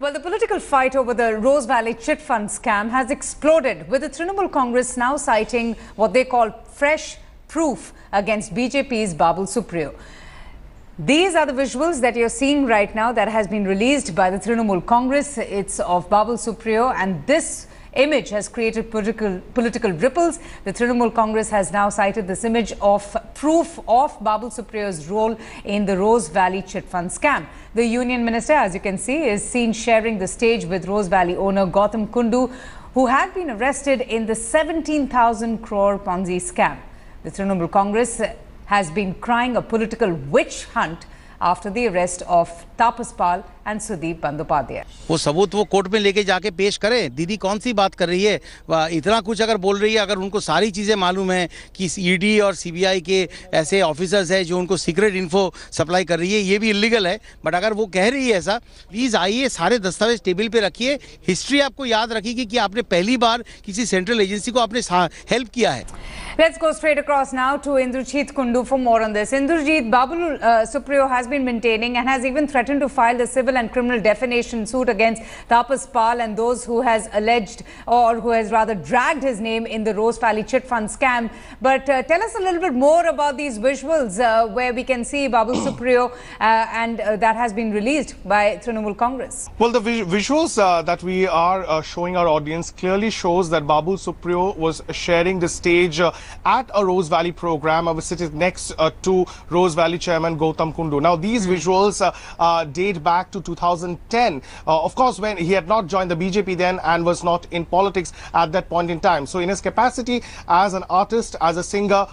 Well, the political fight over the Rose Valley chit fund scam has exploded, with the Trinamool Congress now citing what they call fresh proof against BJP's Babul Supriyo. These are the visuals that you're seeing right now that has been released by the Trinamool Congress. It's of Babul Supriyo, and this image has created political ripples. The Trinamool Congress has now cited this image of proof of Babul Supriyo's role in the Rose Valley chit fund scam. The Union Minister, as you can see, is seen sharing the stage with Rose Valley owner Gautam Kundu, who had been arrested in the 17,000 crore Ponzi scam. The Trinamool Congress has been crying a political witch hunt after the arrest of Tapas Pal and Sudeep Bandyopadhyay. वो सबूत वो court में लेके जाके पेश करें. दीदी कौन सी बात कर रही है? इतना कुछ अगर बोल रही है, अगर उनको सारी चीज़ें मालूम है कि ईडी और सीबीआई के ऐसे ऑफिसर्स हैं जो उनको सीक्रेट इन्फो सप्लाई कर रही है, ये भी इलीगल है. बट अगर वो कह रही है ऐसा, प्लीज़ आइए, सारे दस्तावेज टेबल पे रखिए. हिस्ट्री आपको याद रखेगी कि आपने पहली बार किसी सेंट्रल एजेंसी को आपने हेल्प किया है. Let's go straight across now to Indrajit Kundu for more on this. Indrajit, Babul Supriyo has been maintaining and has even threatened to file the civil and criminal defamation suit against Tapas Pal and those who has alleged, or who has rather dragged his name in the Rose Valley chit fund scam. But tell us a little bit more about these visuals where we can see Babul Supriyo and that has been released by Trinamool Congress. Well, the visuals that we are showing our audience clearly shows that Babul Supriyo was sharing the stage at a Rose Valley program. I was sitting next to Rose Valley chairman Gautam Kundu. Now, these visuals date back to 2010. Of course, when he had not joined the BJP then and was not in politics at that point in time. So, in his capacity as an artist, as a singer,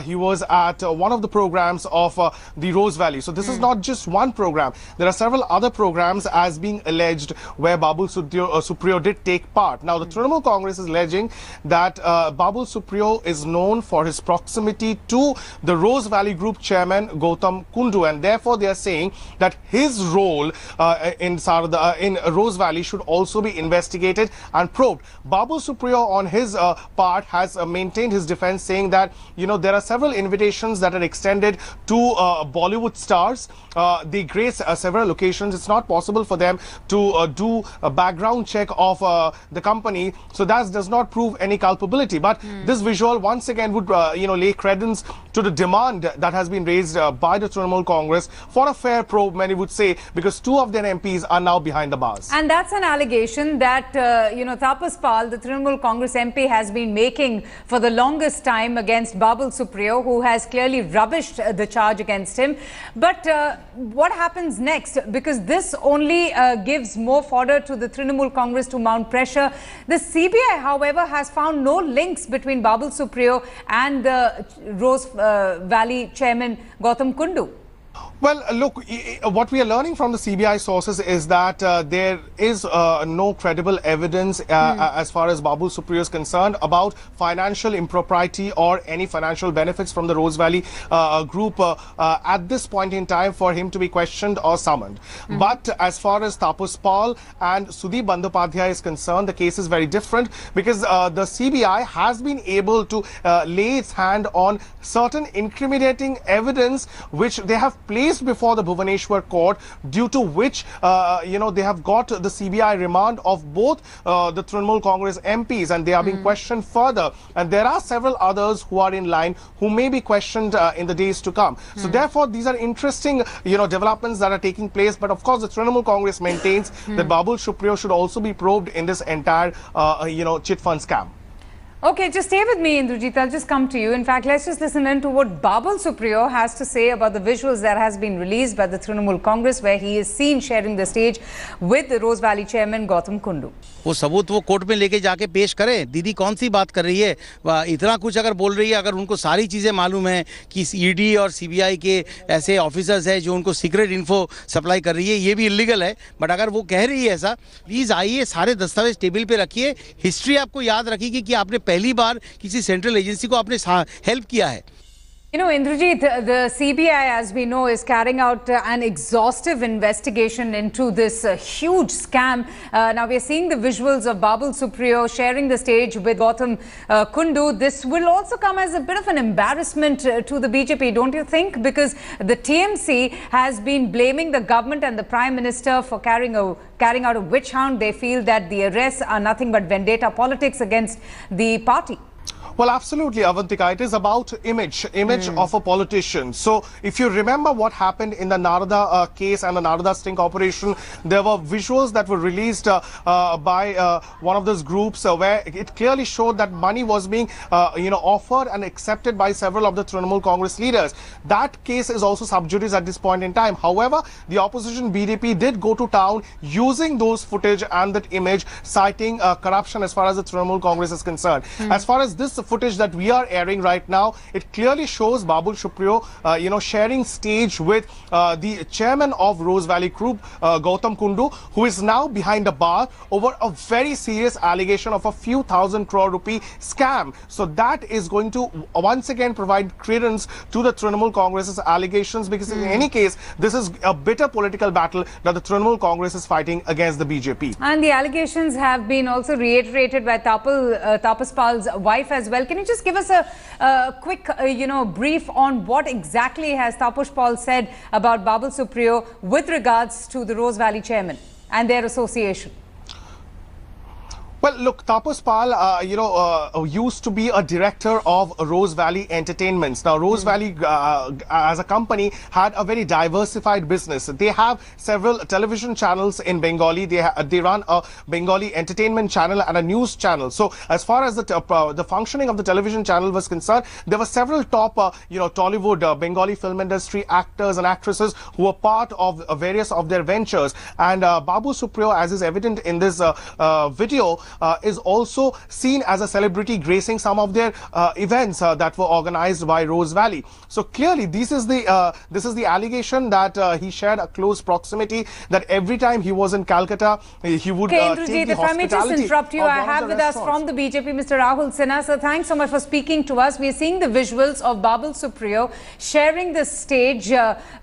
he was at one of the programs of the Rose Valley. So this is not just one program. There are several other programs as being alleged where Babul Supriyo did take part. Now the Trinamool Congress is alleging that Babul Supriyo is known for his proximity to the Rose Valley Group chairman Gautam Kundu, and therefore they are saying that his role in Rose Valley should also be investigated and probed. Babul Supriyo on his part has maintained his defense, saying that, you know, there are several invitations that are extended to Bollywood stars. They grace several locations. It's not possible for them to do a background check of the company. So that does not prove any culpability. But this visual once again would lay credence to the demand that has been raised by the Trinamool Congress for a fair probe, many would say, because two of their MPs are now behind the bars. And that's an allegation that Tapas Pal, the Trinamool Congress MP, has been making for the longest time against Babul Supriyo, who has clearly rubbished the charge against him. But what happens next? Because this only gives more fodder to the Trinamool Congress to mount pressure. The CBI, however, has found no links between Babul Supriyo and the Rose Valley chairman Gautam Kundu. Well, look, what we are learning from the CBI sources is that there is no credible evidence as far as Babul Supriyo is concerned about financial impropriety or any financial benefits from the Rose Valley group at this point in time for him to be questioned or summoned. But as far as Tapas Pal and Sudeep Bandopadhyay is concerned, the case is very different, because the CBI has been able to lay its hand on certain incriminating evidence which they have placed before the Bhubaneswar court, due to which they have got the CBI remand of both the Trinamool Congress MPs, and they are being questioned further, and there are several others who are in line who may be questioned in the days to come. So therefore these are interesting developments that are taking place. But of course the Trinamool Congress maintains that Babul Supriyo should also be probed in this entire chit fund scam. Okay, just stay with me, Indrajit. I'll just come to you. In fact, let's just listen in to what Babul Supriyo has to say about the visuals that has been released by the Trinamool Congress, where he is seen sharing the stage with the Rose Valley chairman Gautam Kundu. वो सबूत वो court में लेके जाके पेश करें. दीदी कौन सी बात कर रही है? इतना कुछ अगर बोल रही है, अगर उनको सारी चीज़ें मालूम है कि ईडी और सीबीआई के ऐसे ऑफिसर्स हैं जो उनको सीक्रेट इन्फो सप्लाई कर रही है, ये भी इलीगल है. बट अगर वो कह रही है ऐसा, प्लीज़ आइए, सारे दस्तावेज टेबल पे रखिए. हिस्ट्री आपको याद रखेगी कि आपने पहली बार किसी सेंट्रल एजेंसी को आपने हेल्प किया है. You know, Indrajit, the CBI, as we know, is carrying out an exhaustive investigation into this huge scam. Now, we are seeing the visuals of Babul Supriyo sharing the stage with Gautam Kundu. This will also come as a bit of an embarrassment to the BJP, don't you think? Because the TMC has been blaming the government and the Prime Minister for carrying out a witch hunt. They feel that the arrests are nothing but vendetta politics against the party. Well, absolutely, Avantika. It is about image of a politician. So, if you remember what happened in the Narada case and the Narada sting operation, there were visuals that were released by one of those groups where it clearly showed that money was being, offered and accepted by several of the Trinamool Congress leaders. That case is also sub judice at this point in time. However, the opposition BDP did go to town using those footage and that image, citing corruption as far as the Trinamool Congress is concerned. As far as this footage that we are airing right now, it clearly shows Babul Supriyo, sharing stage with the chairman of Rose Valley Group, Gautam Kundu, who is now behind a bar over a very serious allegation of a few thousand crore rupee scam. So that is going to once again provide credence to the Trinamool Congress's allegations, because in any case, this is a bitter political battle that the Trinamool Congress is fighting against the BJP. And the allegations have been also reiterated by Tapas Pal's wife as well. Can you just give us a quick, brief on what exactly has Tapas Pal said about Babul Supriyo with regards to the Rose Valley chairman and their association? Well, look, Tapas Pal, used to be a director of Rose Valley Entertainments. Now, Rose Valley, as a company, had a very diversified business. They have several television channels in Bengali. They run a Bengali entertainment channel and a news channel. So, as far as the functioning of the television channel was concerned, there were several top, Tollywood, Bengali film industry actors and actresses who were part of various of their ventures. And Babul Supriyo, as is evident in this video, is also seen as a celebrity gracing some of their events that were organized by Rose Valley. So clearly, this is the allegation that he shared a close proximity, that every time he was in Calcutta, he would take the if I may just interrupt you, I have with us restaurants. from the BJP, Mr. Rahul Sinha. So thanks so much for speaking to us. We are seeing the visuals of Babul Supriyo sharing the stage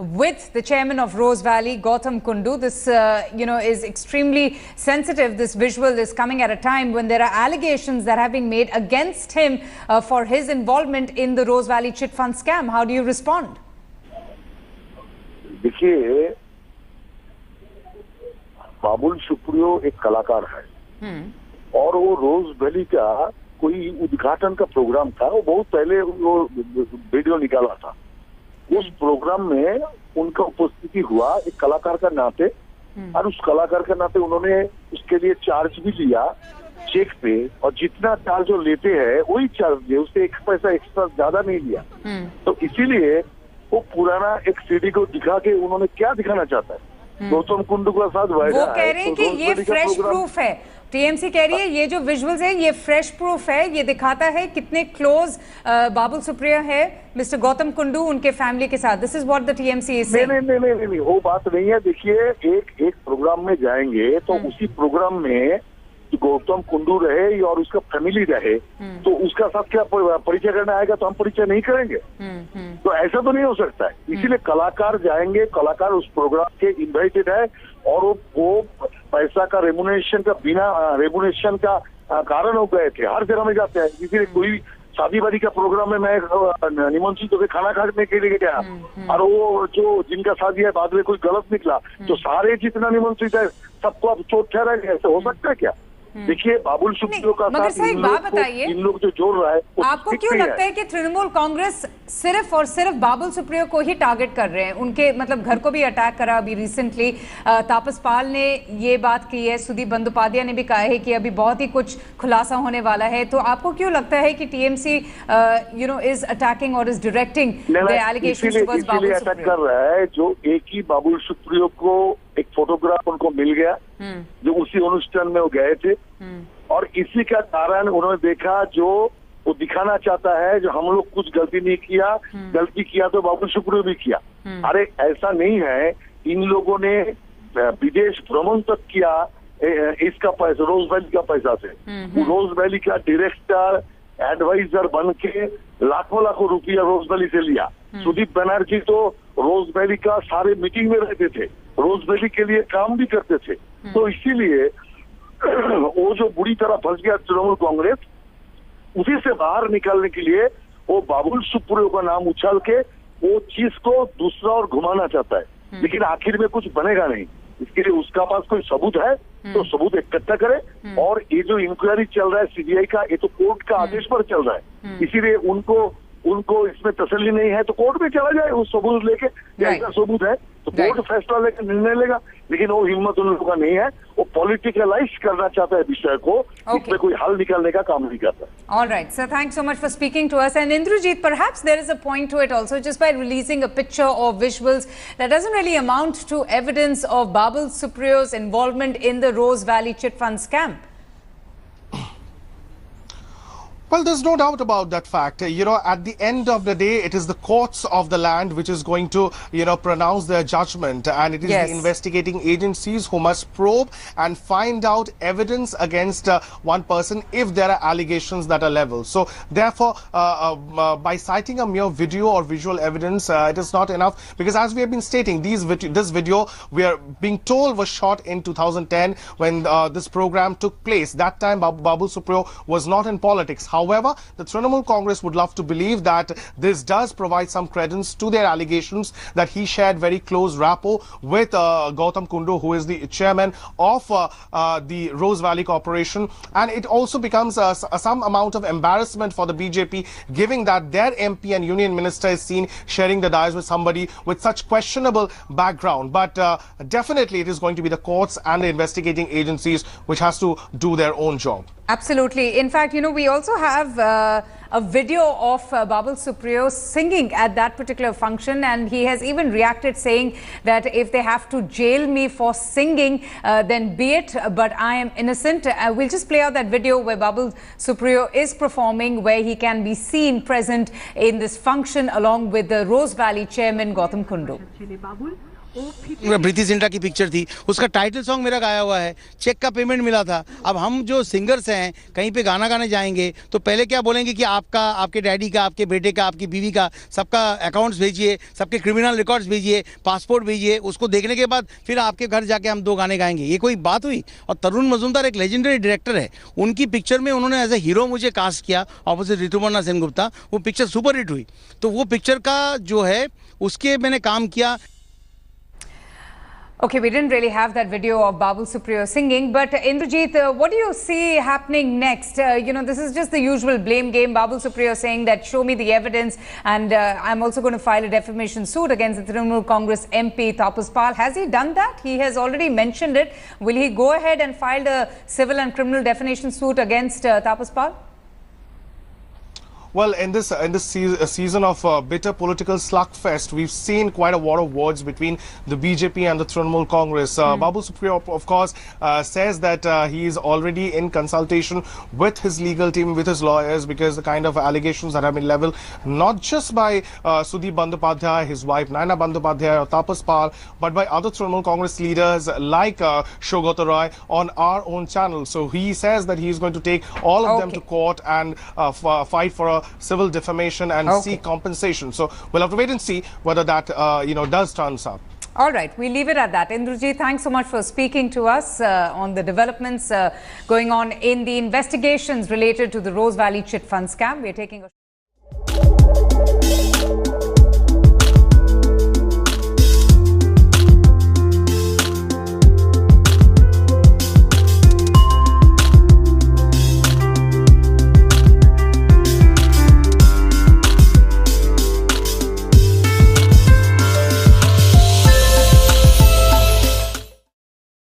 with the chairman of Rose Valley, Gautam Kundu. This, is extremely sensitive. This visual is coming at a time when there are allegations that have been made against him for his involvement in the Rose Valley chit fund scam. How do you respond? देखिए, बाबुल सुप्रियो एक कलाकार है और वो रोज valley का कोई उद्घाटन का प्रोग्राम था। वो बहुत पहले वो वीडियो निकाला था। उस प्रोग्राम में उनका उपस्थिति हुआ एक कलाकार का नाते, और उस कलाकार के नाते उन्होंने उसके लिए चार्ज भी लिया चेक पे, और जितना चार्ज वो लेते हैं वही चार्ज दिया, उससे एक पैसा एक्स्ट्रा ज्यादा नहीं लिया। तो इसीलिए वो पुराना एक सीडी को दिखा के उन्होंने क्या दिखाना चाहता है, गौतम कुंडू के साथ वो कह रहे हैं कि ये फ्रेश प्रूफ है। टीएमसी कह रही है ये जो विजुअल्स है ये फ्रेश प्रूफ है, ये दिखाता है कितने क्लोज बाबुल सुप्रियो है मिस्टर गौतम कुंडू उनके फैमिली के साथ। This is what the TMC is saying. नहीं, वो बात नहीं है। देखिए, एक प्रोग्राम में जाएंगे तो उसी प्रोग्राम में गौतम कुंडू रहे और उसका फैमिली रहे, तो उसका साथ क्या परिचय करने आएगा तो हम परिचय नहीं करेंगे? तो ऐसा तो नहीं हो सकता है। इसीलिए कलाकार जाएंगे, कलाकार उस प्रोग्राम के इनवाइटेड है, और वो पैसा का रेमुनेशन का बिना रेमुनेशन का कारण हो गए थे। हर जगह में जाते हैं, इसीलिए कोई शादी वादी का प्रोग्राम में मैं निमंत्रित होकर खाना खाने के लिए गया, और वो जो जिनका शादी है बाद में कोई गलत निकला, तो सारे जितना निमंत्रित है सबको अब चोट ठहराएंगे, ऐसा हो सकता है क्या? देखिए, बाबुल सुप्रियो का साथ इन लोग जो जोड़ रहा है, आपको क्यों लगता है कि तृणमूल कांग्रेस सिर्फ और सिर्फ बाबुल सुप्रियो को ही टारगेट कर रहे हैं? उनके मतलब घर को भी अटैक करा अभी रिसेंटली। तापस पाल ने ये बात की है, सुदीप बंदोपाध्याय ने भी कहा है कि अभी बहुत ही कुछ खुलासा होने वाला है। तो आपको क्यों लगता है कि टीएमसी इज अटैकिंग और is directing the allegations towards Babul Supriyo? कर रहा है जो एक ही बाबुल सुप्रियो को एक फोटोग्राफ उनको मिल गया जो उसी अनुष्ठान में वो गए थे, और इसी का कारण उन्होंने देखा जो वो दिखाना चाहता है जो हम लोग कुछ गलती नहीं किया, गलती किया तो बाबुल सुप्रियो भी किया। अरे ऐसा नहीं है, इन लोगों ने विदेश भ्रमण तक किया इसका पैसा, रोज वैली का पैसा से। रोज वैली का डायरेक्टर एडवाइजर बन के लाखों लाखों रुपया रोज वैली से लिया। सुदीप बनर्जी तो रोज वैली का सारे मीटिंग में रहते थे, रोज वैली के लिए काम भी करते थे। तो इसीलिए वो जो बुरी तरह फंस गया तृणमूल कांग्रेस, उसी से बाहर निकालने के लिए वो बाबुल सुप्रियो का नाम उछाल के वो चीज को दूसरा और घुमाना चाहता है, लेकिन आखिर में कुछ बनेगा नहीं। इसके लिए उसका पास कोई सबूत है तो सबूत इकट्ठा करे, और ये जो इंक्वायरी चल रहा है सीबीआई का, ये तो कोर्ट का आदेश पर चल रहा है, इसीलिए उनको इसमें तसल्ली नहीं है तो कोर्ट में चला जाए उस सबूत लेके। ऐसा सबूत है तो कोर्ट फैसला लेकर निर्णय लेगा, लेकिन वो हिम्मत उन लोगों का नहीं है। वो पॉलिटिकलाइज करना चाहता है विषय को, इसमें कोई हल निकालने का काम नहीं करता। All right, sir, thanks so much for speaking to us. And Indrajit, perhaps there is a point to it also, just by releasing a picture or visuals that doesn't really amount to evidence of Babul Supriyo's involvement in the Rose Valley chit fund scam. Well, there's no doubt about that fact. You know, at the end of the day, it is the courts of the land which is going to, pronounce their judgment. And it is the investigating agencies who must probe and find out evidence against one person if there are allegations that are leveled. So, therefore, by citing a mere video or visual evidence, it is not enough. Because as we have been stating, this video, we are being told, was shot in 2010 when this program took place. That time, Babul Supriyo was not in politics. However, the Trinamool Congress would love to believe that this does provide some credence to their allegations that he shared very close rapport with Gautam Kundu, who is the chairman of the Rose Valley Corporation. And it also becomes some amount of embarrassment for the BJP, given that their MP and union minister is seen sharing the dais with somebody with such questionable background. But definitely it is going to be the courts and the investigating agencies which has to do their own job. Absolutely. In fact, we also have a video of Babul Supriyo singing at that particular function, and he has even reacted saying that if they have to jail me for singing, then be it, but I am innocent. We'll just play out that video where Babul Supriyo is performing, where he can be seen present in this function along with the Rose Valley chairman Gautam Kundu. Preity Zinta की picture थी, उसका title song मेरा गाया हुआ है, check का payment मिला था। अब हम जो सिंगर्स हैं कहीं पे गाना गाने जाएंगे तो पहले क्या बोलेंगे कि आपका, आपके डैडी का, आपके बेटे का, आपकी बीवी का, सबका अकाउंट्स भेजिए, सबके क्रिमिनल रिकॉर्ड्स भेजिए, पासपोर्ट भेजिए, उसको देखने के बाद फिर आपके घर जाके हम 2 गाने गाएंगे। ये कोई बात हुई? और तरुण मजूमदार एक लेजेंडरी डायरेक्टर है, उनकी पिक्चर में उन्होंने एज ए हीरो मुझे कास्ट किया ऑपोजिट ऋतुपर्णा सेनगुप्ता। वो पिक्चर सुपर हिट हुई, तो वो पिक्चर का जो है उसके मैंने काम किया। Okay, we didn't really have that video of Babul Supriyo singing, but Indrajit, what do you see happening next? This is just the usual blame game. Babul Supriyo saying that show me the evidence, and I'm also going to file a defamation suit against the Trinamool Congress MP Tapas Pal. Has he done that? He has already mentioned it. Will he go ahead and file a civil and criminal defamation suit against Tapas Pal? Well, in this season of bitter political slugfest, we've seen quite a war of words between the BJP and the Trinamool Congress. Babul Supriyo, of course, says that he is already in consultation with his legal team, with his lawyers, because the kind of allegations that have been leveled, not just by Sudeep Bandyopadhyay, his wife Naina Bandyopadhyay, or Tapas Pal, but by other Trinamool Congress leaders like Shogata Roy on our own channel. So he says that he is going to take all of them to court and fight for a civil defamation and seek compensation. So we'll have to wait and see whether that does turns up. All right, we leave it at that. Indrajit, thanks so much for speaking to us on the developments going on in the investigations related to the Rose Valley chit fund scam. We are taking a